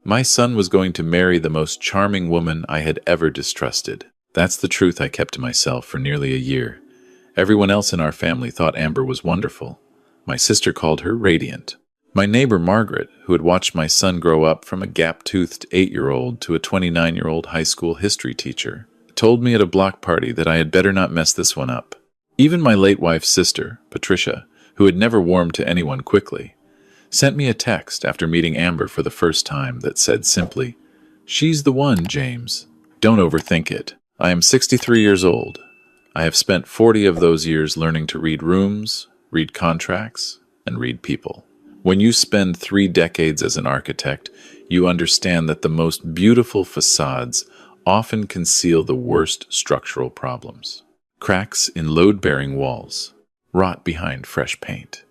My son was going to marry the most charming woman I had ever distrusted. That's the truth I kept to myself for nearly a year. Everyone else in our family thought Amber was wonderful. My sister called her radiant. My neighbor Margaret, who had watched my son grow up from a gap-toothed 8-year-old to a 29-year-old high school history teacher, told me at a block party that I had better not mess this one up. Even my late wife's sister, Patricia, who had never warmed to anyone quickly, sent me a text after meeting Amber for the first time that said simply, "She's the one, James. Don't overthink it. I am 63 years old. I have spent 40 of those years learning to read rooms, read contracts, and read people. When you spend 3 decades as an architect, you understand that the most beautiful facades often conceal the worst structural problems. Cracks in load-bearing walls, rot behind fresh paint,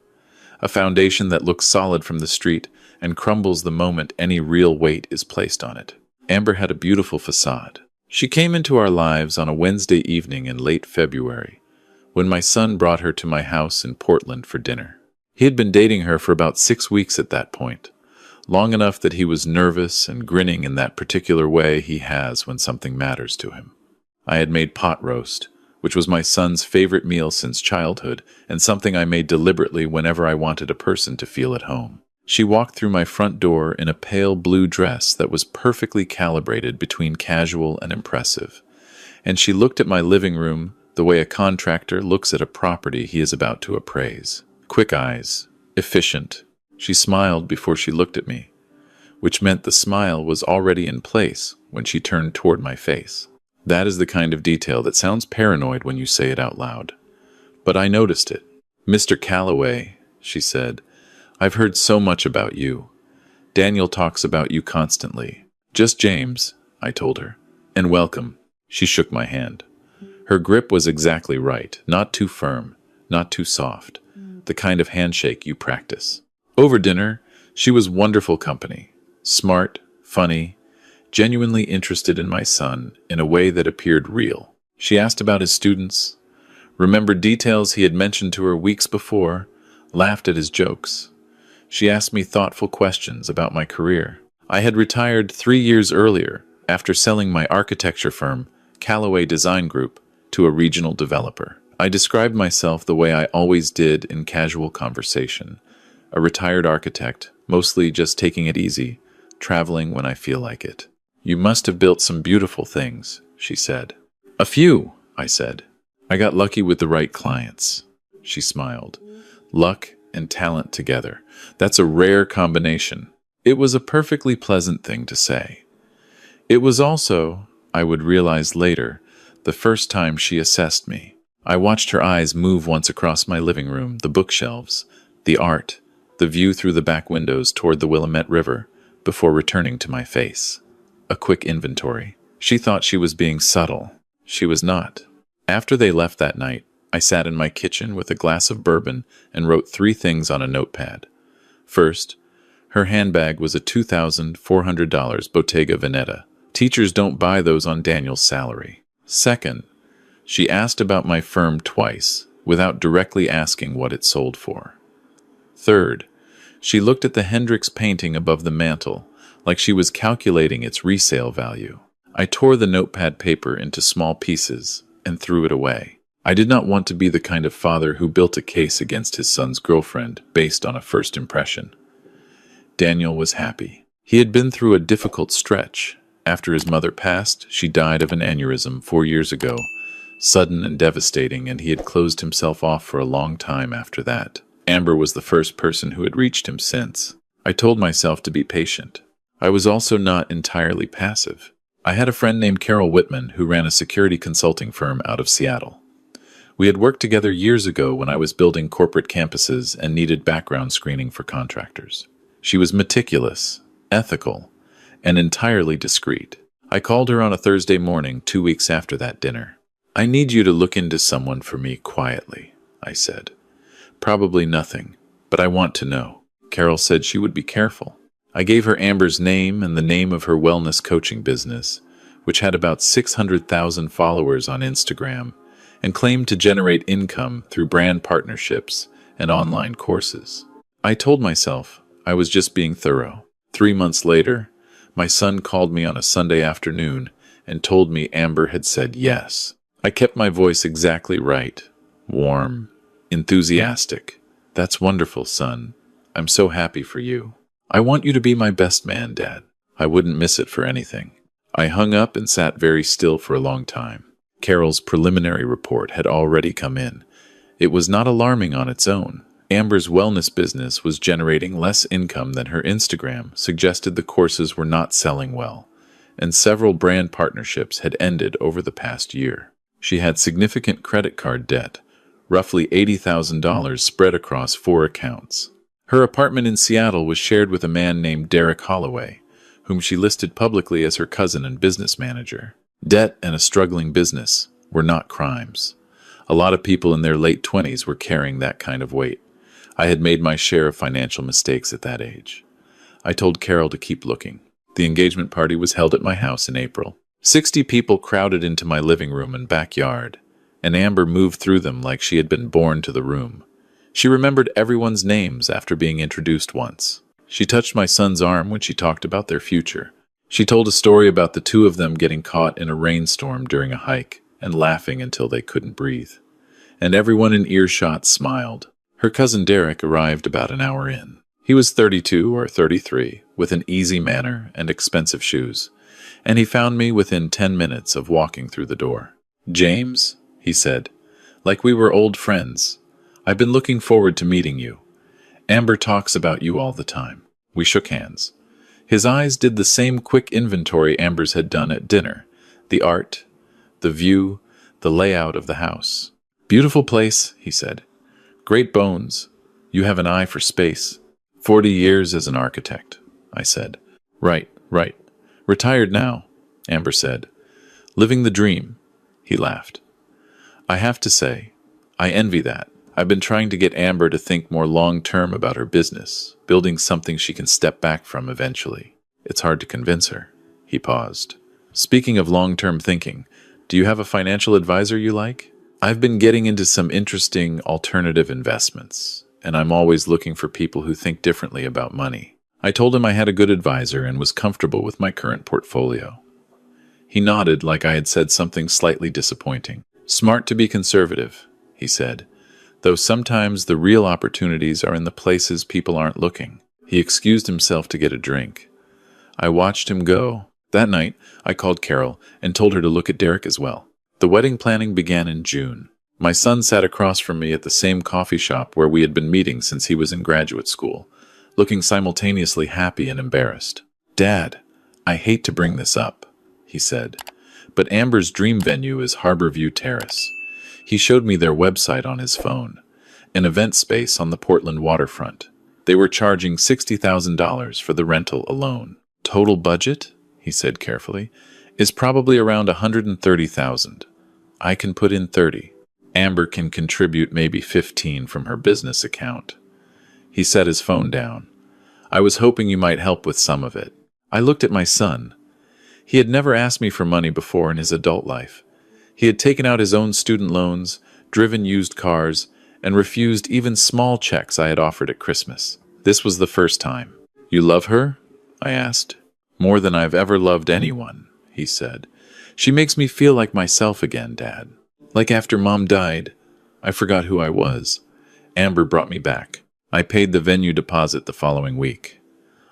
a foundation that looks solid from the street and crumbles the moment any real weight is placed on it. Amber had a beautiful facade. She came into our lives on a Wednesday evening in late February, when my son brought her to my house in Portland for dinner. He had been dating her for about 6 weeks at that point, long enough that he was nervous and grinning in that particular way he has when something matters to him. I had made pot roast, which was my son's favorite meal since childhood, and something I made deliberately whenever I wanted a person to feel at home. She walked through my front door in a pale blue dress that was perfectly calibrated between casual and impressive, and she looked at my living room the way a contractor looks at a property he is about to appraise. Quick eyes, efficient. She smiled before she looked at me, which meant the smile was already in place when she turned toward my face. That is the kind of detail that sounds paranoid when you say it out loud. But I noticed it. "Mr. Calloway," she said, "I've heard so much about you. Daniel talks about you constantly." "Just James," I told her. "And welcome." She shook my hand. Her grip was exactly right, not too firm, not too soft, the kind of handshake you practice. Over dinner, she was wonderful company, smart, funny, genuinely interested in my son in a way that appeared real. She asked about his students, remembered details he had mentioned to her weeks before, laughed at his jokes. She asked me thoughtful questions about my career. I had retired 3 years earlier after selling my architecture firm, Calloway Design Group, to a regional developer. I described myself the way I always did in casual conversation, a retired architect, mostly just taking it easy, traveling when I feel like it. "You must have built some beautiful things," she said. "A few," I said. "I got lucky with the right clients." She smiled. "Luck and talent together. That's a rare combination." It was a perfectly pleasant thing to say. It was also, I would realize later, the first time she assessed me. I watched her eyes move once across my living room, the bookshelves, the art, the view through the back windows toward the Willamette River, before returning to my face. A quick inventory. She thought she was being subtle. She was not. After they left that night, I sat in my kitchen with a glass of bourbon and wrote 3 things on a notepad. First, her handbag was a $2,400 Bottega Veneta. Teachers don't buy those on Daniel's salary. Second, she asked about my firm twice, without directly asking what it sold for. Third, she looked at the Hendrix painting above the mantel, like she was calculating its resale value. I tore the notepad paper into small pieces and threw it away. I did not want to be the kind of father who built a case against his son's girlfriend based on a first impression. Daniel was happy. He had been through a difficult stretch. After his mother passed, she died of an aneurysm 4 years ago, sudden and devastating, and he had closed himself off for a long time after that. Amber was the first person who had reached him since. I told myself to be patient. I was also not entirely passive. I had a friend named Carol Whitman who ran a security consulting firm out of Seattle. We had worked together years ago when I was building corporate campuses and needed background screening for contractors. She was meticulous, ethical, and entirely discreet. I called her on a Thursday morning 2 weeks after that dinner. "I need you to look into someone for me quietly," I said. "Probably nothing, but I want to know." Carol said she would be careful. I gave her Amber's name and the name of her wellness coaching business, which had about 600,000 followers on Instagram and claimed to generate income through brand partnerships and online courses. I told myself I was just being thorough. 3 months later, My son called me on a Sunday afternoon and told me Amber had said yes. I kept my voice exactly right. Warm. Enthusiastic. That's wonderful, son. I'm so happy for you. I want you to be my best man, Dad. I wouldn't miss it for anything. I hung up and sat very still for a long time. Carol's preliminary report had already come in. It was not alarming on its own. Amber's wellness business was generating less income than her Instagram suggested. The courses were not selling well, and several brand partnerships had ended over the past year. She had significant credit card debt, roughly $80,000 spread across 4 accounts. Her apartment in Seattle was shared with a man named Derek Holloway, whom she listed publicly as her cousin and business manager. Debt and a struggling business were not crimes. A lot of people in their late 20s were carrying that kind of weight. I had made my share of financial mistakes at that age. I told Carol to keep looking. The engagement party was held at my house in April. 60 people crowded into my living room and backyard, and Amber moved through them like she had been born to the room. She remembered everyone's names after being introduced once. She touched my son's arm when she talked about their future. She told a story about the two of them getting caught in a rainstorm during a hike and laughing until they couldn't breathe. And everyone in earshot smiled. Her cousin Derek arrived about an hour in. He was 32 or 33, with an easy manner and expensive shoes, and he found me within 10 minutes of walking through the door. "James," he said, "like we were old friends. I've been looking forward to meeting you. Amber talks about you all the time." We shook hands. His eyes did the same quick inventory Amber's had done at dinner. The art, the view, the layout of the house. "Beautiful place," he said. "Great bones. You have an eye for space." 40 years as an architect, I said. Right. Retired now, Amber said. "Living the dream," he laughed. I have to say, I envy that. I've been trying to get Amber to think more long-term about her business, building something she can step back from eventually. It's hard to convince her. He paused. "Speaking of long-term thinking, do you have a financial advisor you like? I've been getting into some interesting alternative investments, and I'm always looking for people who think differently about money." I told him I had a good advisor and was comfortable with my current portfolio. He nodded like I had said something slightly disappointing. "Smart to be conservative," he said, "though sometimes the real opportunities are in the places people aren't looking." He excused himself to get a drink. I watched him go. That night, I called Carol and told her to look at Derek as well. The wedding planning began in June. My son sat across from me at the same coffee shop where we had been meeting since he was in graduate school, looking simultaneously happy and embarrassed. "Dad, I hate to bring this up," he said, "but Amber's dream venue is Harborview Terrace." He showed me their website on his phone, an event space on the Portland waterfront. They were charging $60,000 for the rental alone. "Total budget," he said carefully, "is probably around $130,000. I can put in 30. Amber can contribute maybe 15 from her business account." He set his phone down. "I was hoping you might help with some of it." I looked at my son. He had never asked me for money before in his adult life. He had taken out his own student loans, driven used cars, and refused even small checks I had offered at Christmas. This was the first time. "You love her?" I asked. "More than I've ever loved anyone," he said. "She makes me feel like myself again, Dad. Like after Mom died, I forgot who I was. Amber brought me back." I paid the venue deposit the following week.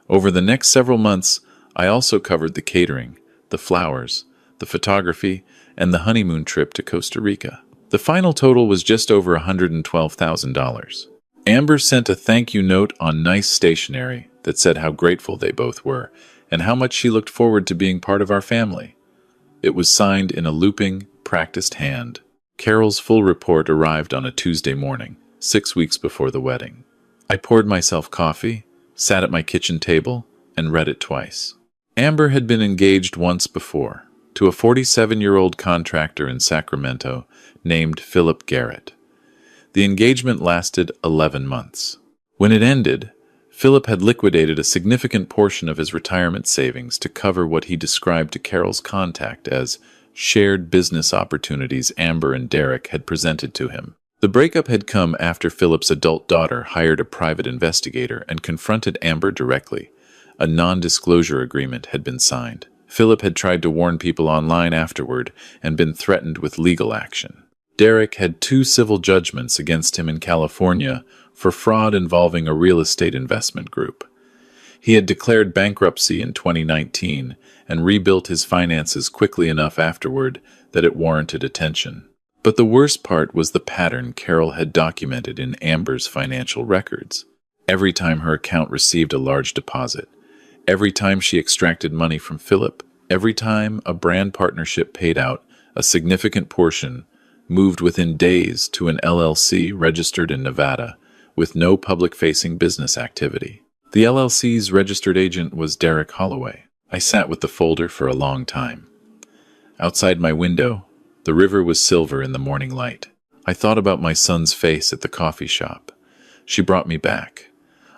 Over the next several months, I also covered the catering, the flowers, the photography, and the honeymoon trip to Costa Rica. The final total was just over $112,000. Amber sent a thank you note on nice stationery that said how grateful they both were and how much she looked forward to being part of our family. It was signed in a looping, practiced hand. Carol's full report arrived on a Tuesday morning, 6 weeks before the wedding. I poured myself coffee, sat at my kitchen table, and read it twice. Amber had been engaged once before, to a 47-year-old contractor in Sacramento named Philip Garrett. The engagement lasted 11 months. When it ended, Philip had liquidated a significant portion of his retirement savings to cover what he described to Carol's contact as shared business opportunities Amber and Derek had presented to him. The breakup had come after Philip's adult daughter hired a private investigator and confronted Amber directly, A non-disclosure agreement had been signed. Philip had tried to warn people online afterward and been threatened with legal action. Derek had 2 civil judgments against him in California for fraud involving a real estate investment group. He had declared bankruptcy in 2019 and rebuilt his finances quickly enough afterward that it warranted attention. But the worst part was the pattern Carol had documented in Amber's financial records. Every time her account received a large deposit, every time she extracted money from Philip, every time a brand partnership paid out, a significant portion moved within days to an LLC registered in Nevada with no public-facing business activity. The LLC's registered agent was Derek Holloway. I sat with the folder for a long time. Outside my window, the river was silver in the morning light. I thought about my son's face at the coffee shop. She brought me back.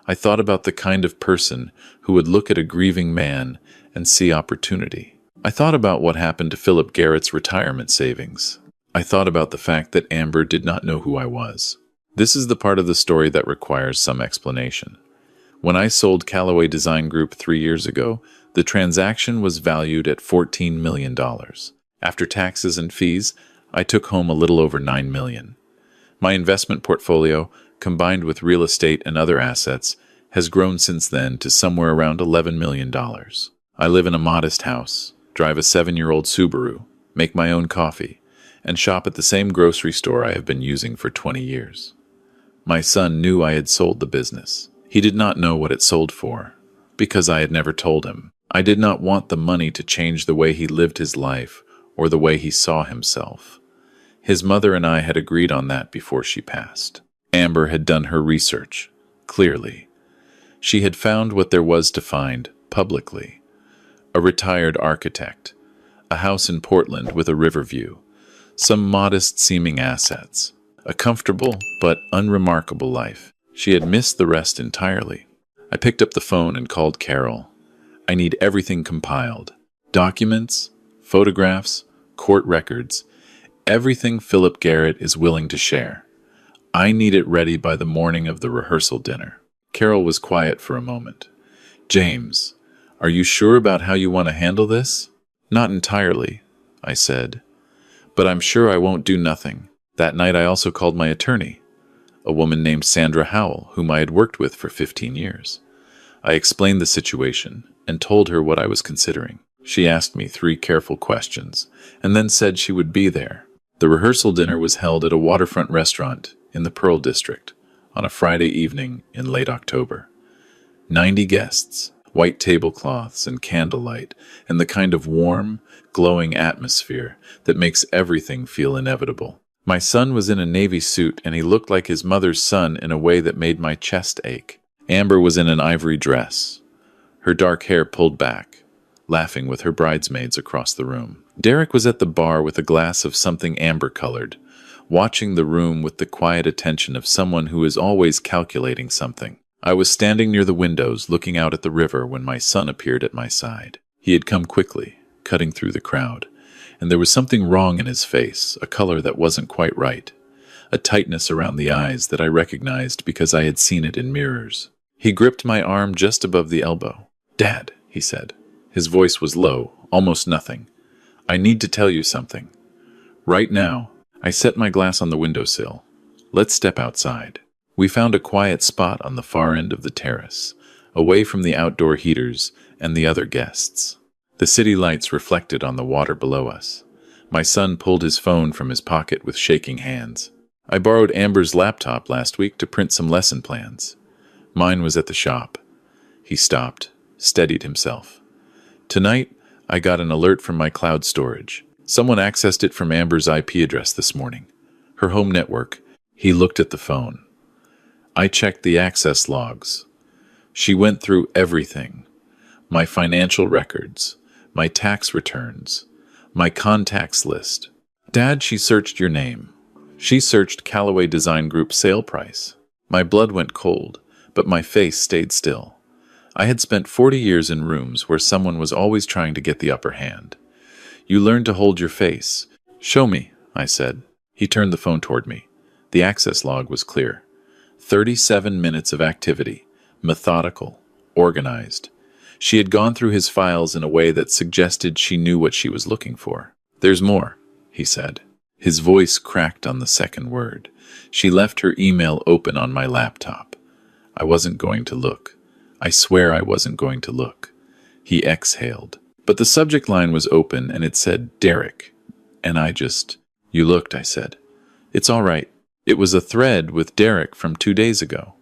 I thought about the kind of person who would look at a grieving man and see opportunity. I thought about what happened to Philip Garrett's retirement savings. I thought about the fact that Amber did not know who I was. This is the part of the story that requires some explanation. When I sold Callaway Design Group 3 years ago, the transaction was valued at $14 million. After taxes and fees, I took home a little over $9 million. My investment portfolio, combined with real estate and other assets, has grown since then to somewhere around $11 million. I live in a modest house, drive a 7-year-old Subaru, make my own coffee, and shop at the same grocery store I have been using for 20 years. My son knew I had sold the business. He did not know what it sold for, because I had never told him. I did not want the money to change the way he lived his life or the way he saw himself. His mother and I had agreed on that before she passed. Amber had done her research, clearly. She had found what there was to find, publicly. A retired architect, a house in Portland with a river view, some modest-seeming assets, a comfortable but unremarkable life. She had missed the rest entirely. I picked up the phone and called Carol. I need everything compiled. Documents, photographs, court records, everything Philip Garrett is willing to share. I need it ready by the morning of the rehearsal dinner. Carol was quiet for a moment. James, are you sure about how you want to handle this? Not entirely, I said. But I'm sure I won't do nothing. That night I also called my attorney, a woman named Sandra Howell, whom I had worked with for 15 years. I explained the situation and told her what I was considering. She asked me 3 careful questions and then said she would be there. The rehearsal dinner was held at a waterfront restaurant in the Pearl District on a Friday evening in late October. 90 guests, white tablecloths and candlelight, and the kind of warm, glowing atmosphere that makes everything feel inevitable. My son was in a navy suit, and he looked like his mother's son in a way that made my chest ache. Amber was in an ivory dress, her dark hair pulled back, laughing with her bridesmaids across the room. Derek was at the bar with a glass of something amber-colored, watching the room with the quiet attention of someone who is always calculating something. I was standing near the windows, looking out at the river, when my son appeared at my side. He had come quickly, cutting through the crowd, and there was something wrong in his face, a color that wasn't quite right, a tightness around the eyes that I recognized because I had seen it in mirrors. He gripped my arm just above the elbow. "Dad," he said. His voice was low, almost nothing. "I need to tell you something. Right now." I set my glass on the windowsill. "Let's step outside." We found a quiet spot on the far end of the terrace, away from the outdoor heaters and the other guests. The city lights reflected on the water below us. My son pulled his phone from his pocket with shaking hands. "I borrowed Amber's laptop last week to print some lesson plans. Mine was at the shop." He stopped, steadied himself. "Tonight, I got an alert from my cloud storage. Someone accessed it from Amber's IP address this morning. Her home network." He looked at the phone. "I checked the access logs. She went through everything. My financial records, my tax returns, my contacts list. Dad, she searched your name. She searched Callaway Design Group sale price." My blood went cold, but my face stayed still. I had spent 40 years in rooms where someone was always trying to get the upper hand. "You learn to hold your face." "Show me," I said. He turned the phone toward me. The access log was clear. 37 minutes of activity, methodical, organized. She had gone through his files in a way that suggested she knew what she was looking for. "There's more," he said. His voice cracked on the second word. She left her email open on my laptop. I wasn't going to look. I swear I wasn't going to look. He exhaled. But the subject line was open and it said, "Derek." And "You looked," I said. "It's all right." It was a thread with Derek from 2 days ago.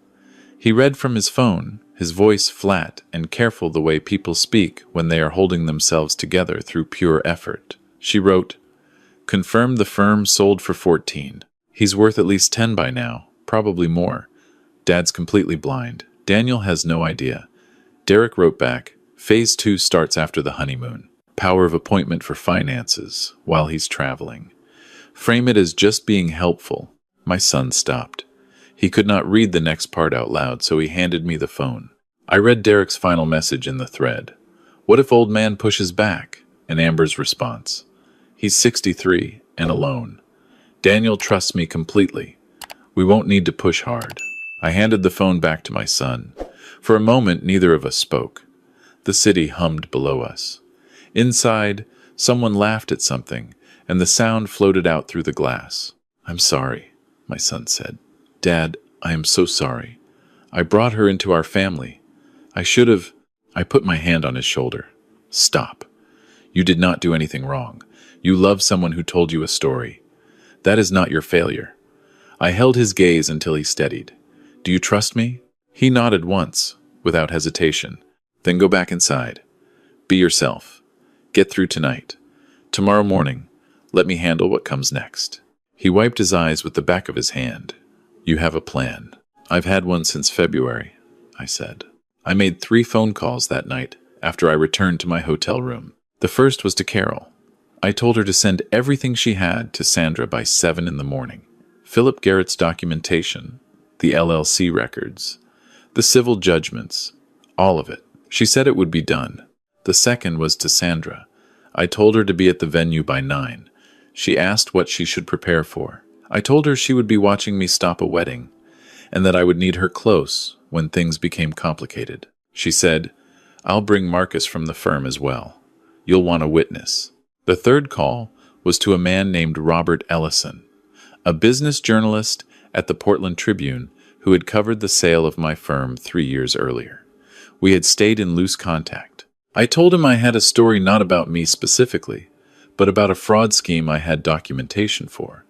He read from his phone, his voice flat and careful the way people speak when they are holding themselves together through pure effort. She wrote, "Confirmed the firm sold for 14. He's worth at least 10 by now, probably more. Dad's completely blind. Daniel has no idea." Derek wrote back, "Phase 2 starts after the honeymoon. Power of appointment for finances while he's traveling. Frame it as just being helpful." My son stopped. He could not read the next part out loud, so he handed me the phone. I read Derek's final message in the thread. "What if old man pushes back?" And Amber's response. "He's 63 and alone. Daniel trusts me completely. We won't need to push hard." I handed the phone back to my son. For a moment, neither of us spoke. The city hummed below us. Inside, someone laughed at something, and the sound floated out through the glass. "I'm sorry," my son said. "Dad, I am so sorry. I brought her into our family. I should have—" I put my hand on his shoulder. "Stop. You did not do anything wrong. You love someone who told you a story. That is not your failure." I held his gaze until he steadied. "Do you trust me?" He nodded once, without hesitation. "Then go back inside. Be yourself. Get through tonight. Tomorrow morning, let me handle what comes next." He wiped his eyes with the back of his hand. "You have a plan." "I've had one since February," I said. I made 3 phone calls that night after I returned to my hotel room. The first was to Carol. I told her to send everything she had to Sandra by 7 in the morning. Philip Garrett's documentation, the LLC records, the civil judgments, all of it. She said it would be done. The second was to Sandra. I told her to be at the venue by 9. She asked what she should prepare for. I told her she would be watching me stop a wedding, and that I would need her close when things became complicated. She said, "I'll bring Marcus from the firm as well. You'll want a witness." The third call was to a man named Robert Ellison, a business journalist at the Portland Tribune who had covered the sale of my firm 3 years earlier. We had stayed in loose contact. I told him I had a story not about me specifically, but about a fraud scheme I had documentation for,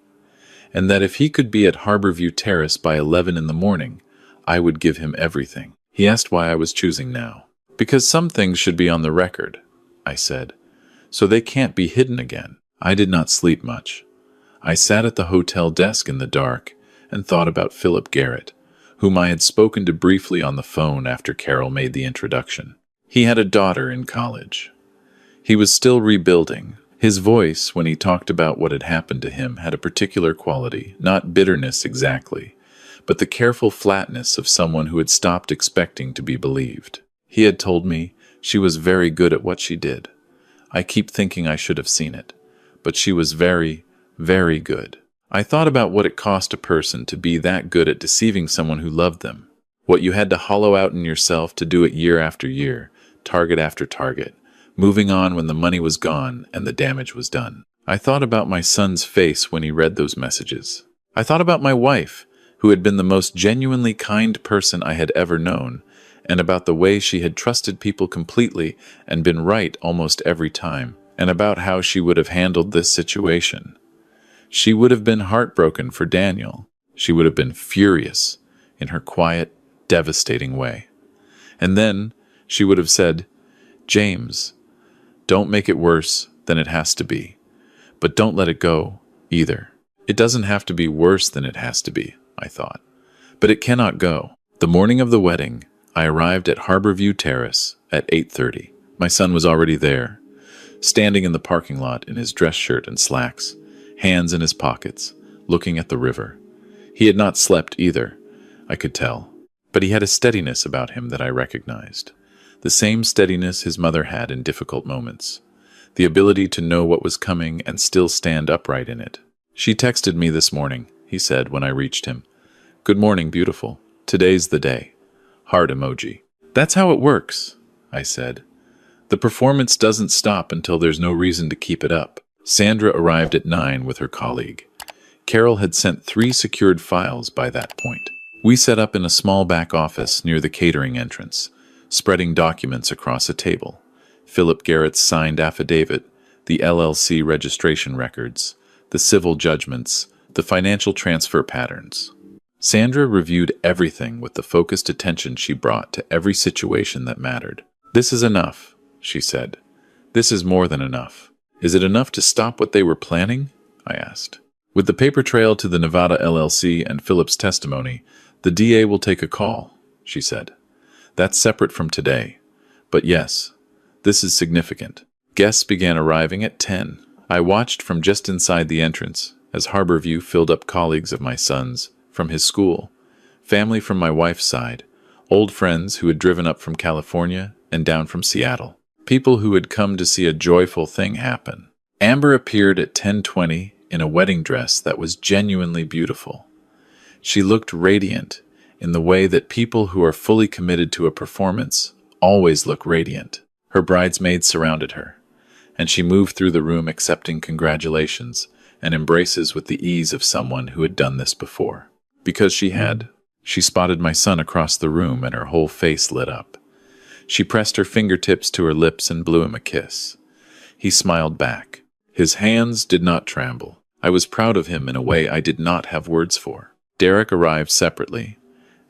and that if he could be at Harborview Terrace by 11 in the morning, I would give him everything. He asked why I was choosing now. "Because some things should be on the record," I said, "so they can't be hidden again." I did not sleep much. I sat at the hotel desk in the dark and thought about Philip Garrett, whom I had spoken to briefly on the phone after Carol made the introduction. He had a daughter in college. He was still rebuilding. His voice, when he talked about what had happened to him, had a particular quality, not bitterness exactly, but the careful flatness of someone who had stopped expecting to be believed. He had told me she was very good at what she did. I keep thinking I should have seen it, but she was very, very good. I thought about what it cost a person to be that good at deceiving someone who loved them, what you had to hollow out in yourself to do it year after year, target after target, moving on when the money was gone and the damage was done. I thought about my son's face when he read those messages. I thought about my wife, who had been the most genuinely kind person I had ever known, and about the way she had trusted people completely and been right almost every time, and about how she would have handled this situation. She would have been heartbroken for Daniel. She would have been furious in her quiet, devastating way. And then she would have said, "James, don't make it worse than it has to be, but don't let it go either." It doesn't have to be worse than it has to be, I thought, but it cannot go. The morning of the wedding, I arrived at Harborview Terrace at 8:30. My son was already there, standing in the parking lot in his dress shirt and slacks, hands in his pockets, looking at the river. He had not slept either, I could tell, but he had a steadiness about him that I recognized. The same steadiness his mother had in difficult moments. The ability to know what was coming and still stand upright in it. "She texted me this morning," he said when I reached him. "Good morning, beautiful. Today's the day." Heart emoji. "That's how it works," I said. The performance doesn't stop until there's no reason to keep it up. Sandra arrived at 9 with her colleague. Carol had sent 3 secured files by that point. We set up in a small back office near the catering entrance, spreading documents across a table. Philip Garrett's signed affidavit, the LLC registration records, the civil judgments, the financial transfer patterns. Sandra reviewed everything with the focused attention she brought to every situation that mattered. "This is enough," she said. "This is more than enough." "Is it enough to stop what they were planning?" I asked. "With the paper trail to the Nevada LLC and Philip's testimony, the DA will take a call," she said. "That's separate from today. But yes, this is significant." Guests began arriving at 10. I watched from just inside the entrance as Harborview filled up colleagues of my son's from his school, family from my wife's side, old friends who had driven up from California and down from Seattle, people who had come to see a joyful thing happen. Amber appeared at 10:20 in a wedding dress that was genuinely beautiful. She looked radiant in the way that people who are fully committed to a performance always look radiant. Her bridesmaids surrounded her, and she moved through the room accepting congratulations and embraces with the ease of someone who had done this before. Because she had. She spotted my son across the room and her whole face lit up. She pressed her fingertips to her lips and blew him a kiss. He smiled back. His hands did not tremble. I was proud of him in a way I did not have words for. Derek arrived separately,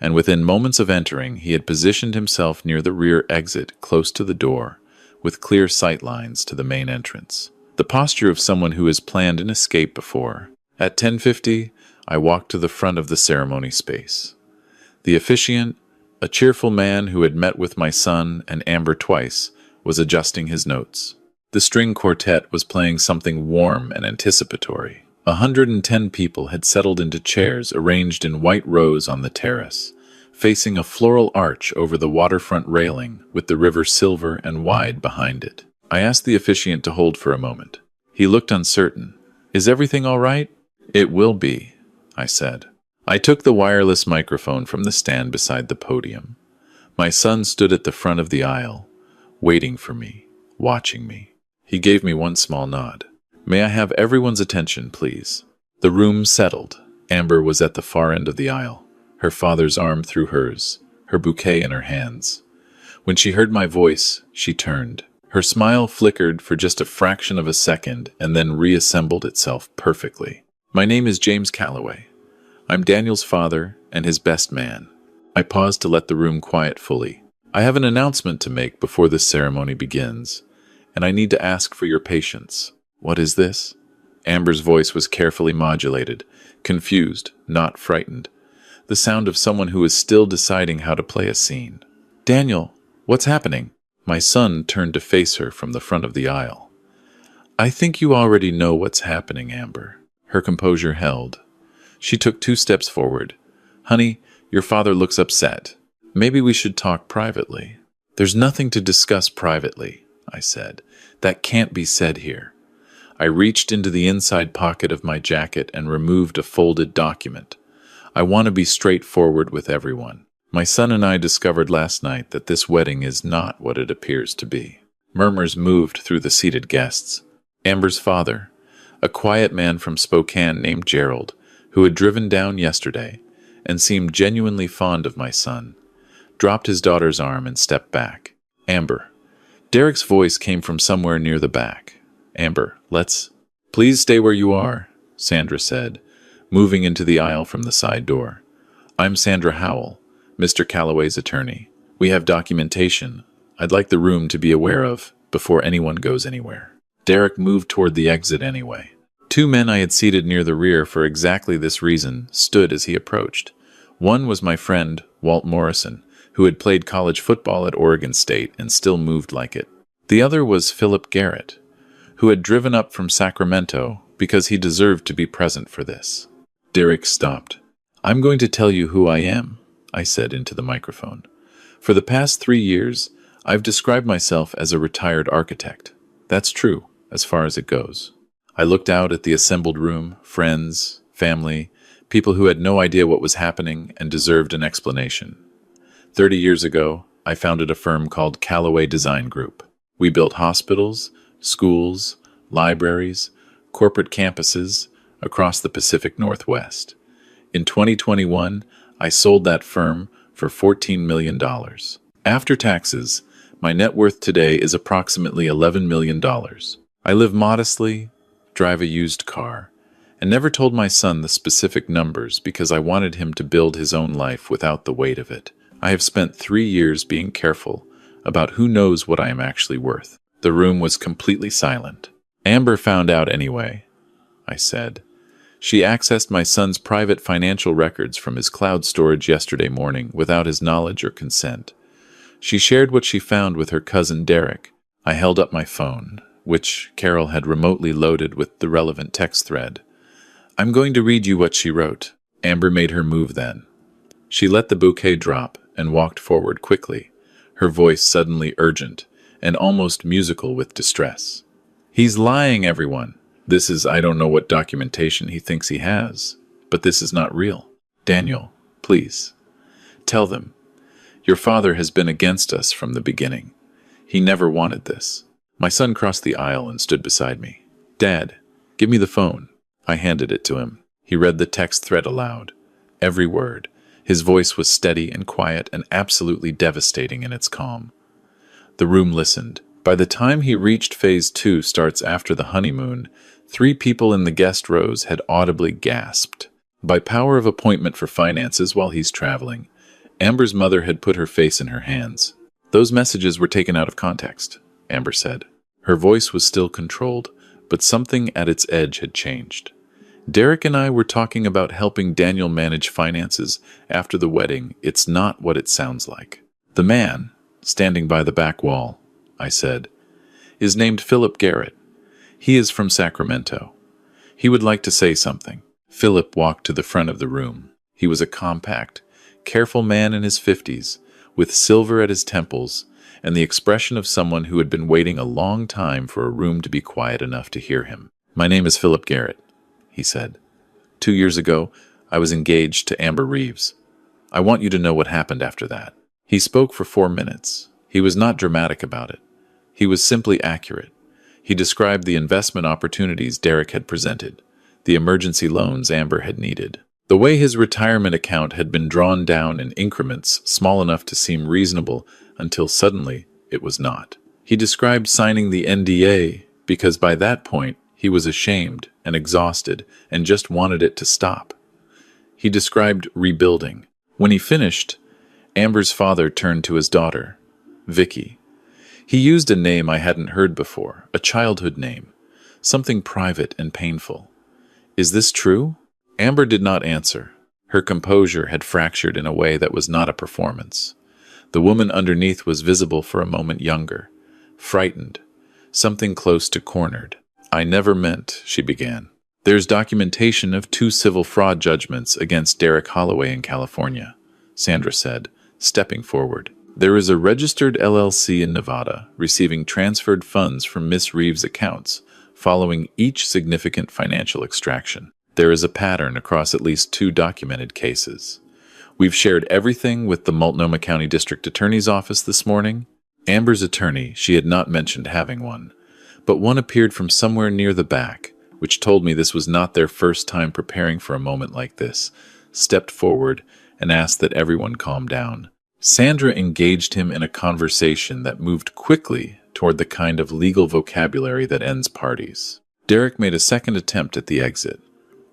and within moments of entering, he had positioned himself near the rear exit, close to the door, with clear sight lines to the main entrance. The posture of someone who has planned an escape before. At 10:50, I walked to the front of the ceremony space. The officiant, a cheerful man who had met with my son and Amber twice, was adjusting his notes. The string quartet was playing something warm and anticipatory. 110 people had settled into chairs arranged in white rows on the terrace, facing a floral arch over the waterfront railing with the river silver and wide behind it. I asked the officiant to hold for a moment. He looked uncertain. "Is everything all right?" "It will be," I said. I took the wireless microphone from the stand beside the podium. My son stood at the front of the aisle, waiting for me, watching me. He gave me one small nod. "May I have everyone's attention, please?" The room settled. Amber was at the far end of the aisle, her father's arm through hers, her bouquet in her hands. When she heard my voice, she turned. Her smile flickered for just a fraction of a second and then reassembled itself perfectly. "My name is James Calloway. I'm Daniel's father and his best man." I paused to let the room quiet fully. "I have an announcement to make before this ceremony begins, and I need to ask for your patience." "What is this?" Amber's voice was carefully modulated, confused, not frightened. The sound of someone who is still deciding how to play a scene. "Daniel, what's happening?" My son turned to face her from the front of the aisle. "I think you already know what's happening, Amber." Her composure held. She took 2 steps forward. "Honey, your father looks upset. Maybe we should talk privately." "There's nothing to discuss privately," I said. "That can't be said here." I reached into the inside pocket of my jacket and removed a folded document. "I want to be straightforward with everyone. My son and I discovered last night that this wedding is not what it appears to be." Murmurs moved through the seated guests. Amber's father, a quiet man from Spokane named Gerald, who had driven down yesterday and seemed genuinely fond of my son, dropped his daughter's arm and stepped back. "Amber." Derek's voice came from somewhere near the back. "Amber, let's—" "Please stay where you are," Sandra said, moving into the aisle from the side door. "I'm Sandra Howell, Mr. Calloway's attorney. We have documentation I'd like the room to be aware of before anyone goes anywhere." Derek moved toward the exit anyway. 2 men I had seated near the rear for exactly this reason stood as he approached. One was my friend, Walt Morrison, who had played college football at Oregon State and still moved like it. The other was Philip Garrett, who had driven up from Sacramento because he deserved to be present for this. Derek stopped. "I'm going to tell you who I am," I said into the microphone. "For the past 3 years, I've described myself as a retired architect. That's true, as far as it goes." I looked out at the assembled room, friends, family, people who had no idea what was happening and deserved an explanation. 30 years ago, I founded a firm called Callaway Design Group. We built hospitals, schools, libraries, corporate campuses across the Pacific Northwest. In 2021, I sold that firm for $14 million. After taxes, my net worth today is approximately $11 million. I live modestly, drive a used car, and never told my son the specific numbers because I wanted him to build his own life without the weight of it. I have spent 3 years being careful about who knows what I am actually worth. The room was completely silent. Amber found out anyway, I said. She accessed my son's private financial records from his cloud storage yesterday morning without his knowledge or consent. She shared what she found with her cousin Derek. I held up my phone, which Carol had remotely loaded with the relevant text thread. I'm going to read you what she wrote. Amber made her move then. She let the bouquet drop and walked forward quickly, her voice suddenly urgent and almost musical with distress. He's lying, everyone. I don't know what documentation he thinks he has, but this is not real. Daniel, please, tell them. Your father has been against us from the beginning. He never wanted this. My son crossed the aisle and stood beside me. Dad, give me the phone. I handed it to him. He read the text thread aloud. Every word. His voice was steady and quiet and absolutely devastating in its calm. The room listened. By the time he reached phase 2 starts after the honeymoon, 3 people in the guest rows had audibly gasped. By power of appointment for finances while he's traveling, Amber's mother had put her face in her hands. Those messages were taken out of context, Amber said. Her voice was still controlled, but something at its edge had changed. Derek and I were talking about helping Daniel manage finances after the wedding. It's not what it sounds like. The man, standing by the back wall, I said, is named Philip Garrett. He is from Sacramento. He would like to say something. Philip walked to the front of the room. He was a compact, careful man in his 50s, with silver at his temples and the expression of someone who had been waiting a long time for a room to be quiet enough to hear him. My name is Philip Garrett, he said. 2 years ago, I was engaged to Amber Reeves. I want you to know what happened after that. He spoke for 4 minutes. He was not dramatic about it. He was simply accurate. He described the investment opportunities Derek had presented, the emergency loans Amber had needed, the way his retirement account had been drawn down in increments small enough to seem reasonable until suddenly it was not. He described signing the NDA because by that point he was ashamed and exhausted and just wanted it to stop. He described rebuilding. When he finished, Amber's father turned to his daughter, Vicky. He used a name I hadn't heard before, a childhood name, something private and painful. Is this true? Amber did not answer. Her composure had fractured in a way that was not a performance. The woman underneath was visible for a moment younger, frightened, something close to cornered. I never meant, she began. There's documentation of 2 civil fraud judgments against Derek Holloway in California, Sandra said, stepping forward. There is a registered LLC in Nevada receiving transferred funds from Miss Reeves' accounts following each significant financial extraction. There is a pattern across at least 2 documented cases. We've shared everything with the Multnomah County District Attorney's Office this morning. Amber's attorney, she had not mentioned having one, but one appeared from somewhere near the back, which told me this was not their first time preparing for a moment like this, stepped forward and asked that everyone calm down. Sandra engaged him in a conversation that moved quickly toward the kind of legal vocabulary that ends parties. Derek made a second attempt at the exit.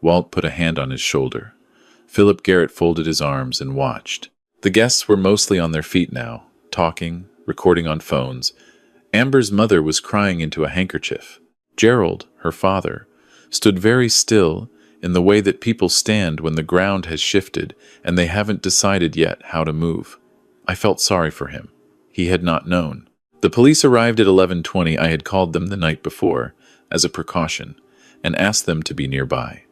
Walt put a hand on his shoulder. Philip Garrett folded his arms and watched. The guests were mostly on their feet now, talking, recording on phones. Amber's mother was crying into a handkerchief. Gerald, her father, stood very still in the way that people stand when the ground has shifted and they haven't decided yet how to move. I felt sorry for him. He had not known. The police arrived at 11:20. I had called them the night before, as a precaution, and asked them to be nearby.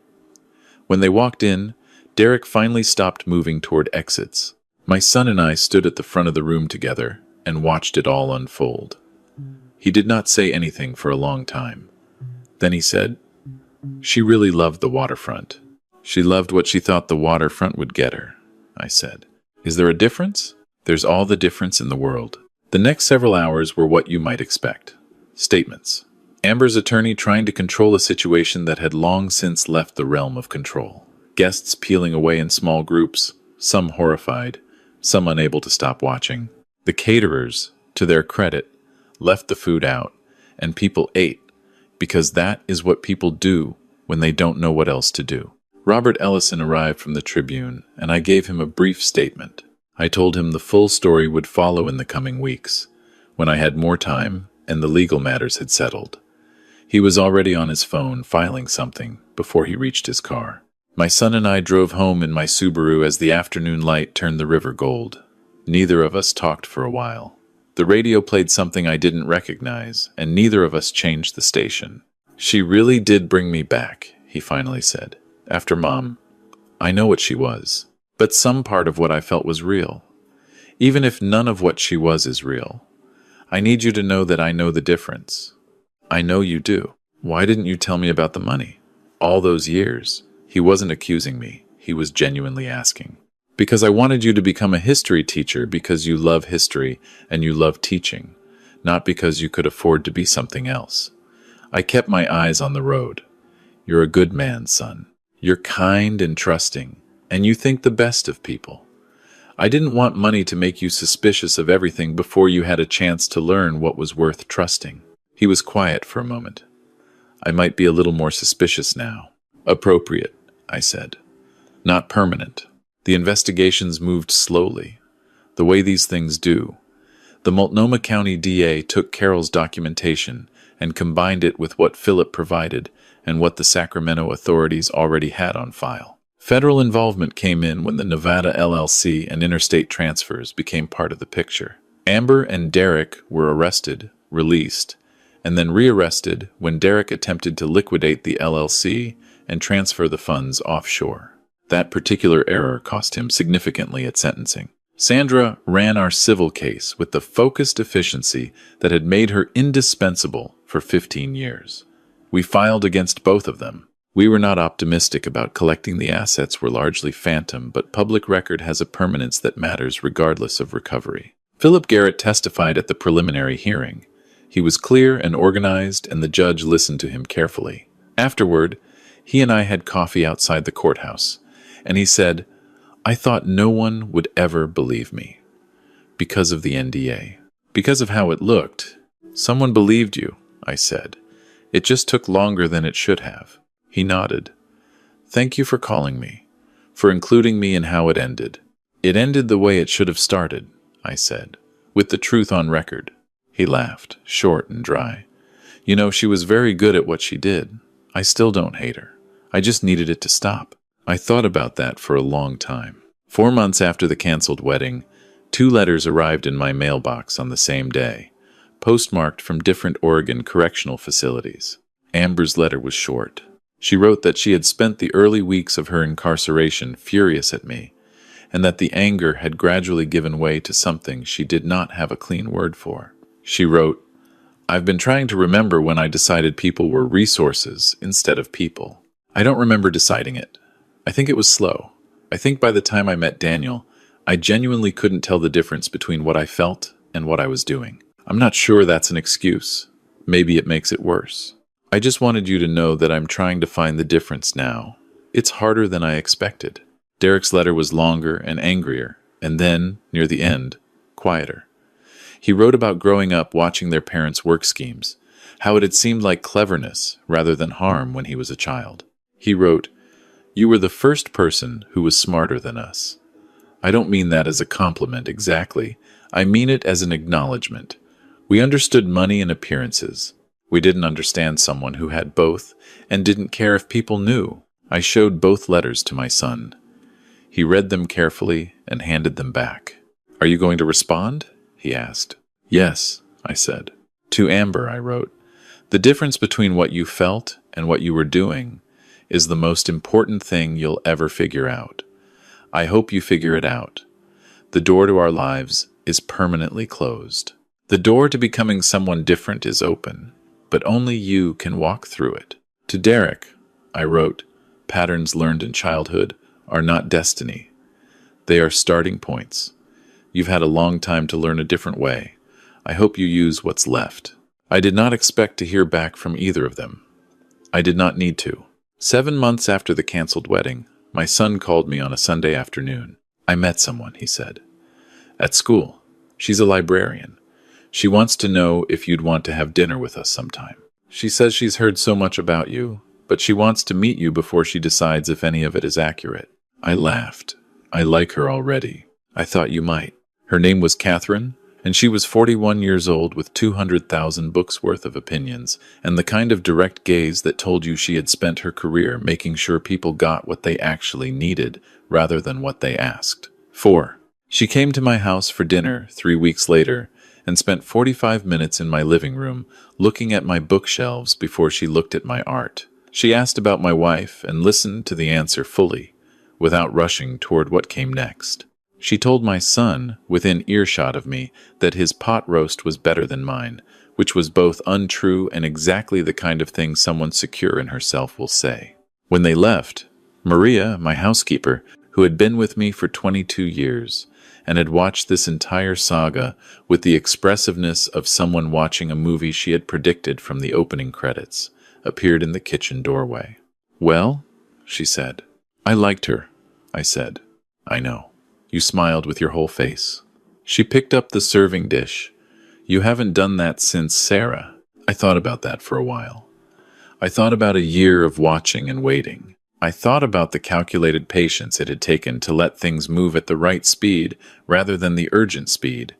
When they walked in, Derek finally stopped moving toward exits. My son and I stood at the front of the room together and watched it all unfold. He did not say anything for a long time. Then he said, "She really loved the waterfront. She loved what she thought the waterfront would get her," I said. "Is there a difference?" There's all the difference in the world. The next several hours were what you might expect. Statements. Amber's attorney trying to control a situation that had long since left the realm of control. Guests peeling away in small groups, some horrified, some unable to stop watching. The caterers, to their credit, left the food out, and people ate, because that is what people do when they don't know what else to do. Robert Ellison arrived from the Tribune, and I gave him a brief statement. I told him the full story would follow in the coming weeks, when I had more time and the legal matters had settled. He was already on his phone filing something before he reached his car. My son and I drove home in my Subaru as the afternoon light turned the river gold. Neither of us talked for a while. The radio played something I didn't recognize, and neither of us changed the station. "She really did bring me back," he finally said. "After Mom, I know what she was. But some part of what I felt was real. Even if none of what she was is real. I need you to know that I know the difference." "I know you do. Why didn't you tell me about the money? All those years." He wasn't accusing me. He was genuinely asking. "Because I wanted you to become a history teacher because you love history and you love teaching, not because you could afford to be something else." I kept my eyes on the road. "You're a good man, son. You're kind and trusting, and you think the best of people. I didn't want money to make you suspicious of everything before you had a chance to learn what was worth trusting." He was quiet for a moment. "I might be a little more suspicious now." "Appropriate," I said. "Not permanent." The investigations moved slowly, the way these things do. The Multnomah County DA took Carol's documentation and combined it with what Philip provided and what the Sacramento authorities already had on file. Federal involvement came in when the Nevada LLC and interstate transfers became part of the picture. Amber and Derek were arrested, released, and then rearrested when Derek attempted to liquidate the LLC and transfer the funds offshore. That particular error cost him significantly at sentencing. Sandra ran our civil case with the focused efficiency that had made her indispensable for 15 years. We filed against both of them. We were not optimistic about collecting. The assets were largely phantom, but public record has a permanence that matters regardless of recovery. Philip Garrett testified at the preliminary hearing. He was clear and organized, and the judge listened to him carefully. Afterward, he and I had coffee outside the courthouse, and he said, "I thought no one would ever believe me. Because of the NDA. Because of how it looked. Someone believed you," I said. "It just took longer than it should have." He nodded. "Thank you for calling me, for including me in how it ended." "It ended the way it should have started," I said, "with the truth on record." He laughed, short and dry. "You know, she was very good at what she did. I still don't hate her. I just needed it to stop." I thought about that for a long time. 4 months after the canceled wedding, 2 letters arrived in my mailbox on the same day, postmarked from different Oregon correctional facilities. Amber's letter was short. She wrote that she had spent the early weeks of her incarceration furious at me, and that the anger had gradually given way to something she did not have a clean word for. She wrote, "I've been trying to remember when I decided people were resources instead of people. I don't remember deciding it. I think it was slow. I think by the time I met Daniel, I genuinely couldn't tell the difference between what I felt and what I was doing. I'm not sure that's an excuse. Maybe it makes it worse. I just wanted you to know that I'm trying to find the difference now. It's harder than I expected." Derek's letter was longer and angrier, and then, near the end, quieter. He wrote about growing up watching their parents' work schemes, how it had seemed like cleverness rather than harm when he was a child. He wrote, "You were the first person who was smarter than us. I don't mean that as a compliment exactly. I mean it as an acknowledgement. We understood money and appearances. We didn't understand someone who had both and didn't care if people knew." I showed both letters to my son. He read them carefully and handed them back. "Are you going to respond?" he asked. "Yes," I said. To Amber, I wrote, "The difference between what you felt and what you were doing is the most important thing you'll ever figure out. I hope you figure it out. The door to our lives is permanently closed. The door to becoming someone different is open, but only you can walk through it." To Derek, I wrote, "Patterns learned in childhood are not destiny. They are starting points. You've had a long time to learn a different way. I hope you use what's left." I did not expect to hear back from either of them. I did not need to. 7 months after the canceled wedding, my son called me on a Sunday afternoon. "I met someone," he said. "At school. She's a librarian. She wants to know if you'd want to have dinner with us sometime. She says she's heard so much about you, but she wants to meet you before she decides if any of it is accurate." I laughed. "I like her already. I thought you might." Her name was Catherine, and she was 41 years old with 200,000 books worth of opinions, and the kind of direct gaze that told you she had spent her career making sure people got what they actually needed rather than what they asked. 4. She came to my house for dinner 3 weeks later and spent 45 minutes in my living room looking at my bookshelves before she looked at my art. She asked about my wife and listened to the answer fully, without rushing toward what came next. She told my son, within earshot of me, that his pot roast was better than mine, which was both untrue and exactly the kind of thing someone secure in herself will say. When they left, Maria, my housekeeper, who had been with me for 22 years, and had watched this entire saga with the expressiveness of someone watching a movie she had predicted from the opening credits, appeared in the kitchen doorway. "Well?" she said. "I liked her," I said. "I know." You smiled with your whole face. She picked up the serving dish. "You haven't done that since Sarah." I thought about that for a while. I thought about a year of watching and waiting. I thought about the calculated patience it had taken to let things move at the right speed rather than the urgent speed,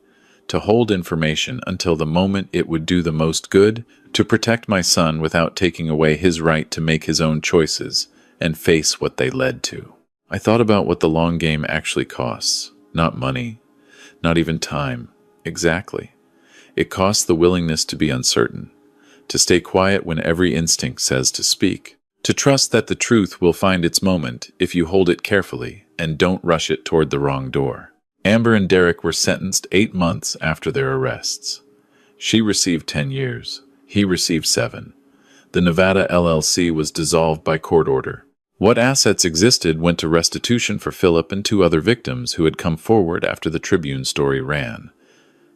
to hold information until the moment it would do the most good, to protect my son without taking away his right to make his own choices and face what they led to. I thought about what the long game actually costs. Not money, not even time. Exactly. It costs the willingness to be uncertain, to stay quiet when every instinct says to speak, to trust that the truth will find its moment if you hold it carefully and don't rush it toward the wrong door. Amber and Derek were sentenced 8 months after their arrests. She received 10 years. He received 7. The Nevada LLC was dissolved by court order. What assets existed went to restitution for Philip and 2 other victims who had come forward after the Tribune story ran.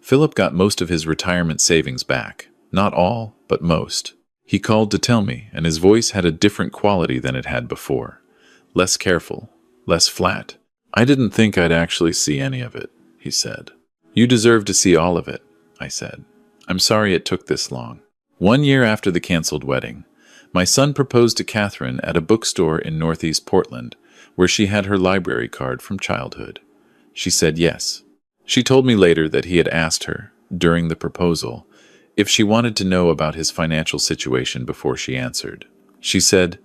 Philip got most of his retirement savings back. Not all, but most. He called to tell me, and his voice had a different quality than it had before. Less careful, less flat. "I didn't think I'd actually see any of it," he said. "You deserve to see all of it," I said. "I'm sorry it took this long." 1 year after the canceled wedding, my son proposed to Catherine at a bookstore in Northeast Portland, where she had her library card from childhood. She said yes. She told me later that he had asked her, during the proposal, if she wanted to know about his financial situation before she answered. She said,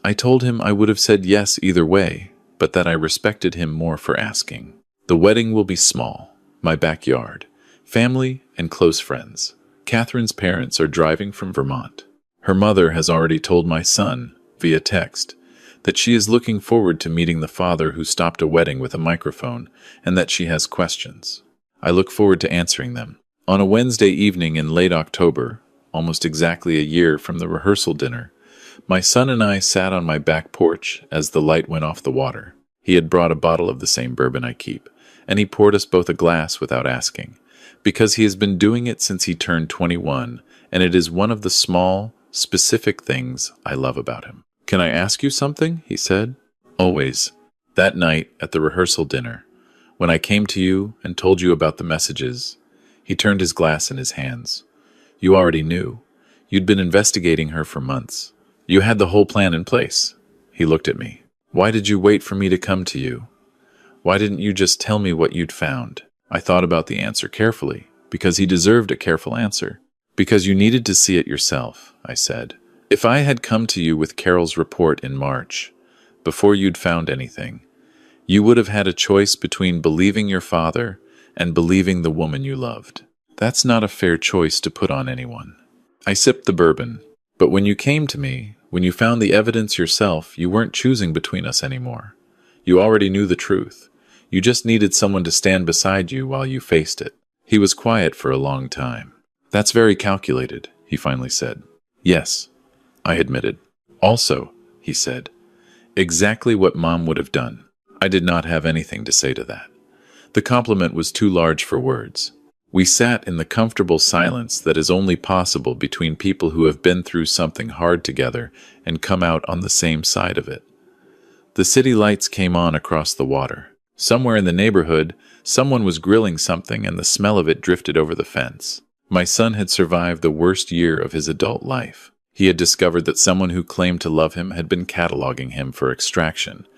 "I told him I would have said yes either way, but that I respected him more for asking. The wedding will be small, my backyard, family and close friends. Catherine's parents are driving from Vermont. Her mother has already told my son, via text, that she is looking forward to meeting the father who stopped a wedding with a microphone and that she has questions. I look forward to answering them." On a Wednesday evening in late October, almost exactly a year from the rehearsal dinner, my son and I sat on my back porch as the light went off the water. He had brought a bottle of the same bourbon I keep, and he poured us both a glass without asking, because he has been doing it since he turned 21, and it is one of the small, specific things I love about him. "Can I ask you something?" he said. "Always." That night at the rehearsal dinner, when I came to you and told you about the messages, he turned his glass in his hands. "You already knew. You'd been investigating her for months. You had the whole plan in place." He looked at me. "Why did you wait for me to come to you? Why didn't you just tell me what you'd found?" I thought about the answer carefully, because he deserved a careful answer. "Because you needed to see it yourself," I said. "If I had come to you with Carol's report in March, before you'd found anything, you would have had a choice between believing your father and believing the woman you loved. That's not a fair choice to put on anyone." I sipped the bourbon. "But when you came to me, when you found the evidence yourself, you weren't choosing between us anymore. You already knew the truth. You just needed someone to stand beside you while you faced it." He was quiet for a long time. "That's very calculated," he finally said. "Yes," I admitted. "Also," he said, "exactly what Mom would have done." I did not have anything to say to that. The compliment was too large for words. We sat in the comfortable silence that is only possible between people who have been through something hard together and come out on the same side of it. The city lights came on across the water. Somewhere in the neighborhood, someone was grilling something and the smell of it drifted over the fence. My son had survived the worst year of his adult life. He had discovered that someone who claimed to love him had been cataloging him for extraction,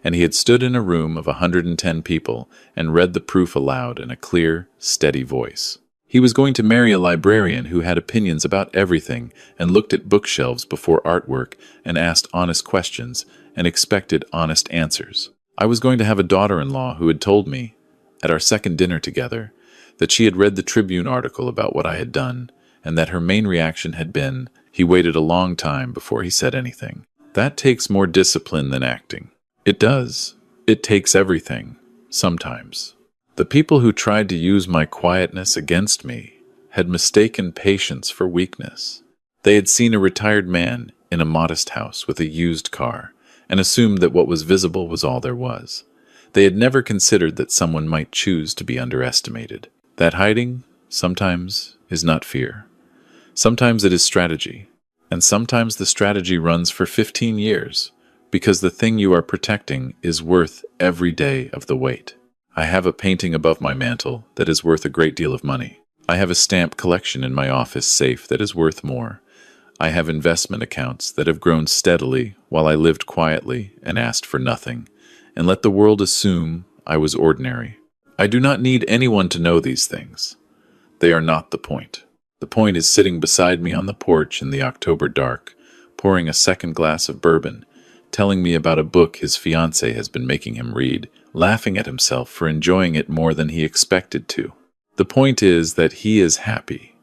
and he had stood in a room of 110 people and read the proof aloud in a clear, steady voice. He was going to marry a librarian who had opinions about everything and looked at bookshelves before artwork and asked honest questions and expected honest answers. I was going to have a daughter-in-law who had told me, at our second dinner together, that she had read the Tribune article about what I had done, and that her main reaction had been, "He waited a long time before he said anything." That takes more discipline than acting. It does. It takes everything, sometimes. The people who tried to use my quietness against me had mistaken patience for weakness. They had seen a retired man in a modest house with a used car and assumed that what was visible was all there was. They had never considered that someone might choose to be underestimated. That hiding, sometimes, is not fear. Sometimes it is strategy. And sometimes the strategy runs for 15 years, because the thing you are protecting is worth every day of the wait. I have a painting above my mantel that is worth a great deal of money. I have a stamp collection in my office safe that is worth more. I have investment accounts that have grown steadily while I lived quietly and asked for nothing, and let the world assume I was ordinary. I do not need anyone to know these things. They are not the point. The point is sitting beside me on the porch in the October dark, pouring a second glass of bourbon, telling me about a book his fiancée has been making him read, laughing at himself for enjoying it more than he expected to. The point is that he is happy.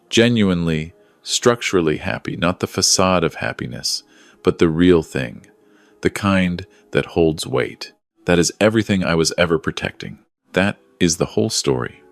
Genuinely, structurally happy, not the facade of happiness, but the real thing, the kind that holds weight. That is everything I was ever protecting. That is the whole story.